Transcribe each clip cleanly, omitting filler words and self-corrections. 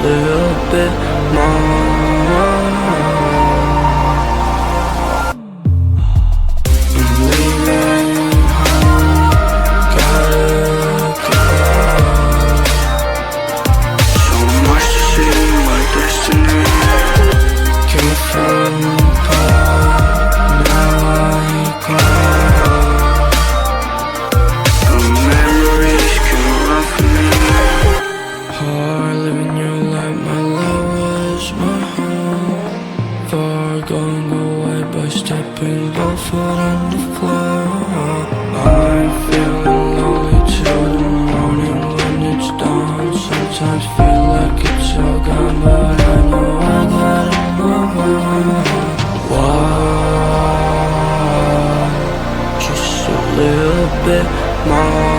little bit more. I'm leaving home, gotta go. So much to see, my destiny. Came from home, now I go. The memories can run from me. Hard living your life, my life was my home. Far going away by stepping both foot on the floor. I'm feeling lonely till the morning when it's dawn. Sometimes feel like it's all gone, but I know I gotta move on. Why? Just a little bit more.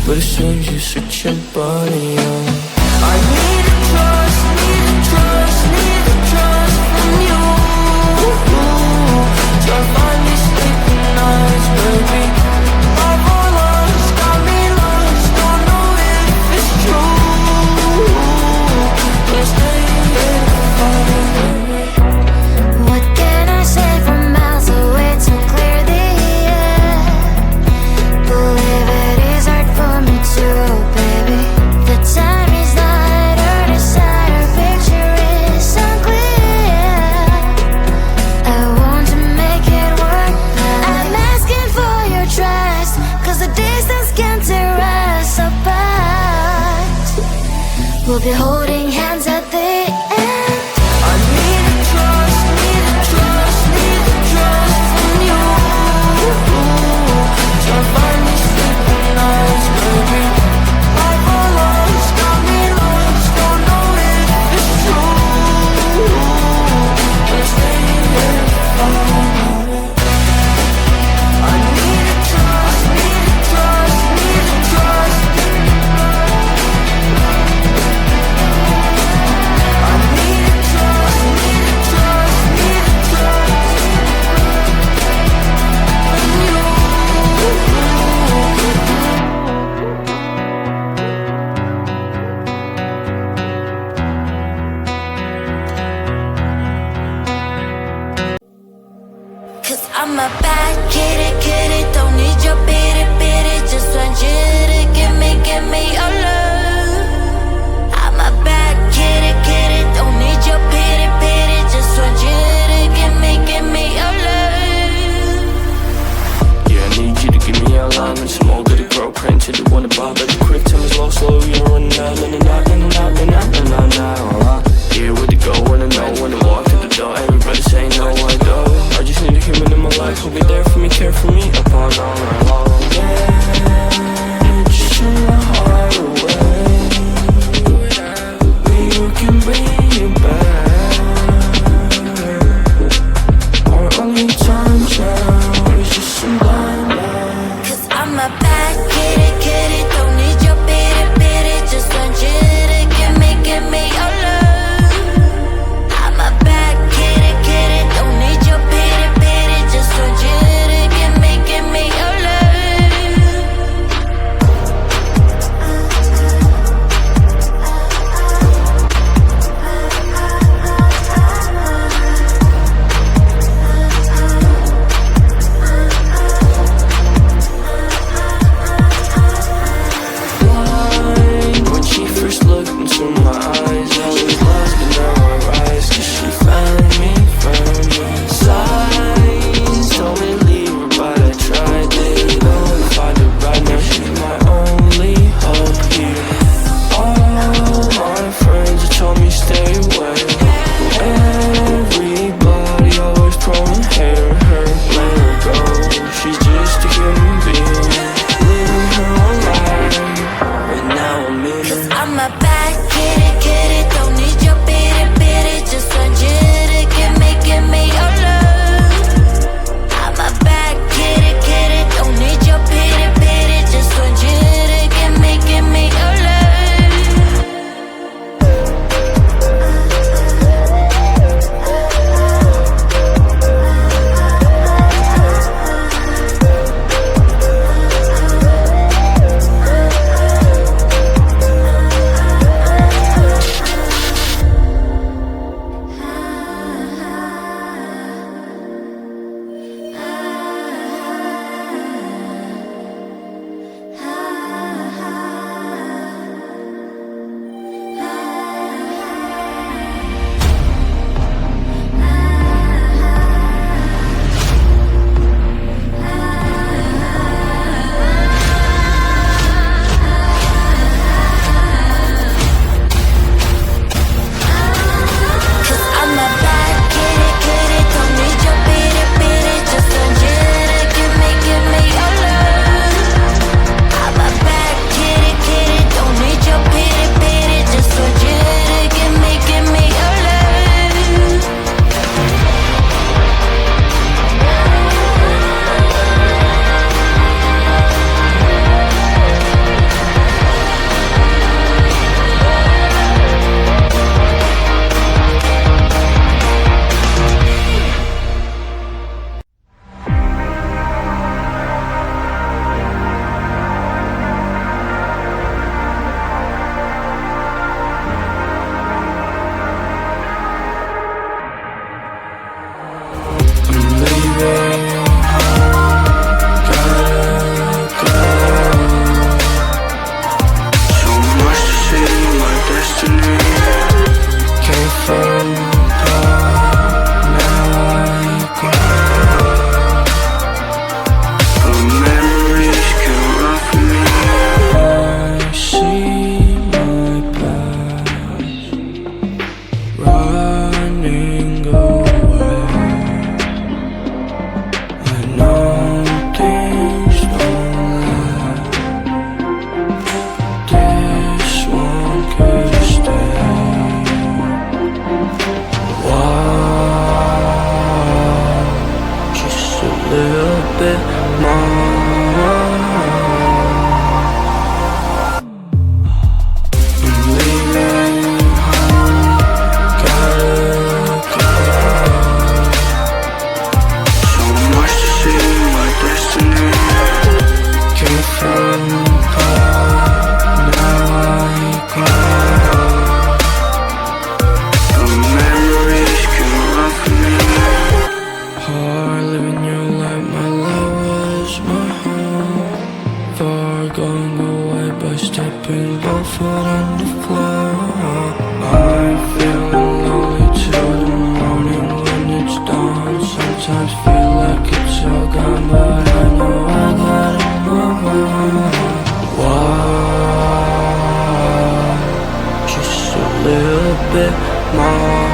But as soon as you switch your body on, I need a trust from you. I'm a bad kitty, don't need your pity, just want you to give me your love. I'm a bad kitty, don't need your pity, just want you to give me your love. Yeah, I need you to give me your line and some more goody girl print till you wanna buy. But the quick time is low, slow, you're running out, yeah, where'd you go? Wanna know when I walk through the door. Everybody say no, I go. I just need a human in my life who'll be there for me, care for me upon all my long. Yeah, just in my heart away. You can bring it back. Our only time now is just some blind light. 'Cause I'm a bad kitty, don't need your pity, just want you to give me your love. I'm a bad kitty, don't need your pity, just want you to give me your love. Blind when she first looked into my eyes, I was lost, but now I rise, 'cause she found me signs told me leave her, but I tried. They don't find her right now, she's my only hope here. All my friends have told me stay away. Everybody always throwing hair, her, let her go. She's just a human being, living her own life. Right now I'm in her. I'm a bad kitty, don't need your pity, just want you to give me your love. I'm a bad kitty, don't need your pity, just want you to give me your love. Living your life. Sometimes feel like it's all gone, but I know I gotta move on. Why? Just a little bit more.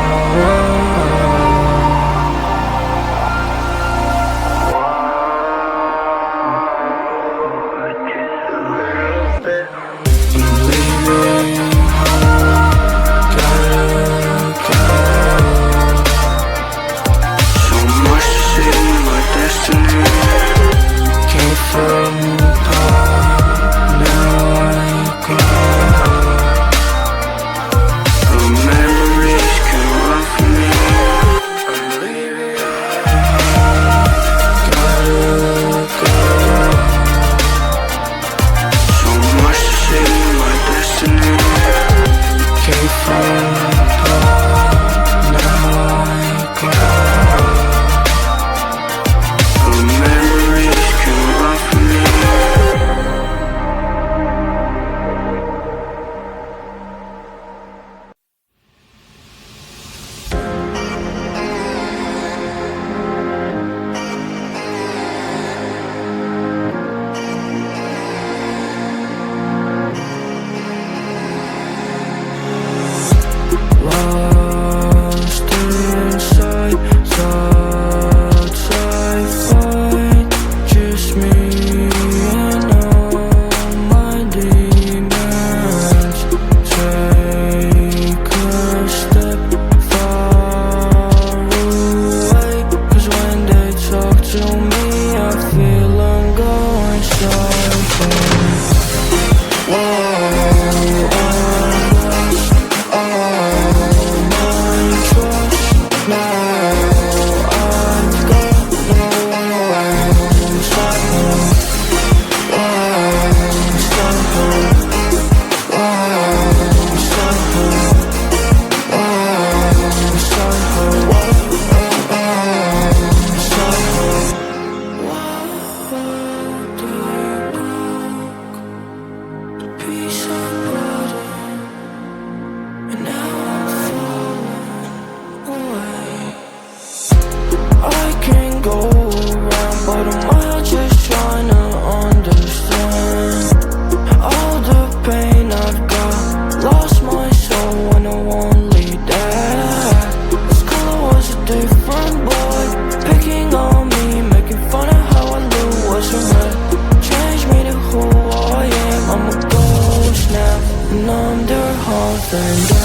Under half and